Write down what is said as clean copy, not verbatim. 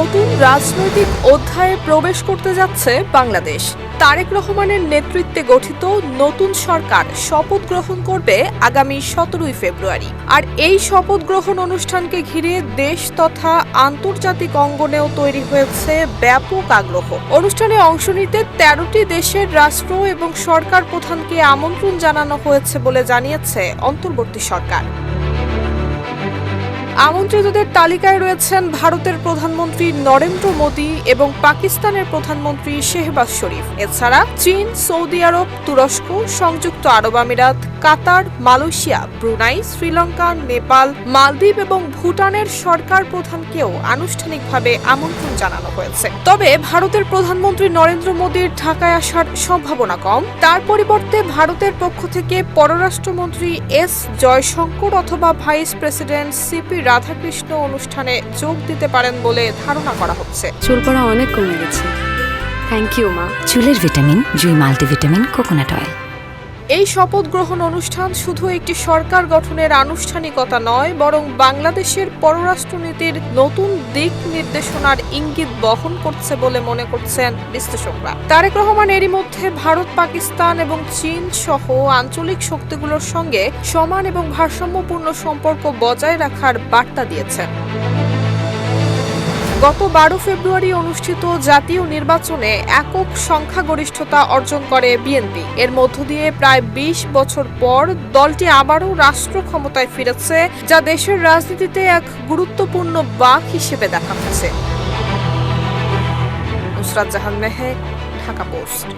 নতুন রাজনৈতিক অধ্যায়ে প্রবেশ করতে যাচ্ছে বাংলাদেশ। তারেক রহমানের নেতৃত্বে গঠিত নতুন সরকার শপথ গ্রহণ করবে আগামী 17 ফেব্রুয়ারি। আর এই শপথ গ্রহণ অনুষ্ঠানকে ঘিরে দেশ তথা আন্তর্জাতিক অঙ্গনেও তৈরি হয়েছে ব্যাপক আগ্রহ। অনুষ্ঠানে অংশ নিতে 13টি দেশের রাষ্ট্র এবং সরকার প্রধানকে আমন্ত্রণ জানানো হয়েছে বলে জানিয়েছে অন্তর্বর্তী সরকার। আমন্ত্রিতদের তালিকায় রয়েছেন ভারতের প্রধানমন্ত্রী নরেন্দ্র মোদী এবং পাকিস্তানের প্রধানমন্ত্রী শেহবাজ শরীফ। এছাড়া চীন, সৌদি আরব, তুরস্ক, সংযুক্ত আরব আমিরাত, কাতার, মালয়েশিয়া, ব্রুনাই, শ্রীলঙ্কা, নেপাল, মালদ্বীপ এবং ভুটানের সরকার প্রধানকেও আনুষ্ঠানিকভাবে আমন্ত্রণ জানানো হয়েছে। তবে ভারতের প্রধানমন্ত্রী নরেন্দ্র মোদীর ঢাকায় আসার সম্ভাবনা কম। তার পরিবর্তে ভারতের পক্ষ থেকে পররাষ্ট্রমন্ত্রী এস জয়শঙ্কর অথবা ভাইস প্রেসিডেন্ট সিপি রাধাকৃষ্ণ অনুষ্ঠানে যোগ দিতে পারেন বলে ধারণা করা হচ্ছে। চুল পড়া অনেক কমে গেছে। থ্যাংক ইউ মা। চুলের ভিটামিন জুই মাল্টিভিটামিন কোকোনাট অয়েল। এই শপথ গ্রহণ অনুষ্ঠান শুধু একটি সরকার গঠনের আনুষ্ঠানিকতা নয়, বরং বাংলাদেশের পররাষ্ট্রনীতির নতুন দিক নির্দেশনার ইঙ্গিত বহন করছে বলে মনে করছেন বিশ্লেষকরা। তারেক রহমান এরই মধ্যে ভারত, পাকিস্তান এবং চীন সহ আঞ্চলিক শক্তিগুলোর সঙ্গে সমান এবং ভারসাম্যপূর্ণ সম্পর্ক বজায় রাখার বার্তা দিয়েছেন। গত 12 ফেব্রুয়ারি অনুষ্ঠিত জাতীয় নির্বাচনে একক সংখ্যাগরিষ্ঠতা অর্জন করে বিএনপি। এর মধ্য দিয়ে প্রায় 20 বছর পর দলটি আবারও রাষ্ট্র ক্ষমতায় ফিরেছে, যা দেশের রাজনীতিতে এক গুরুত্বপূর্ণ বাঁক হিসেবে দেখা হচ্ছে। নুসরাত জাহান মেহের, ঢাকা পোস্ট।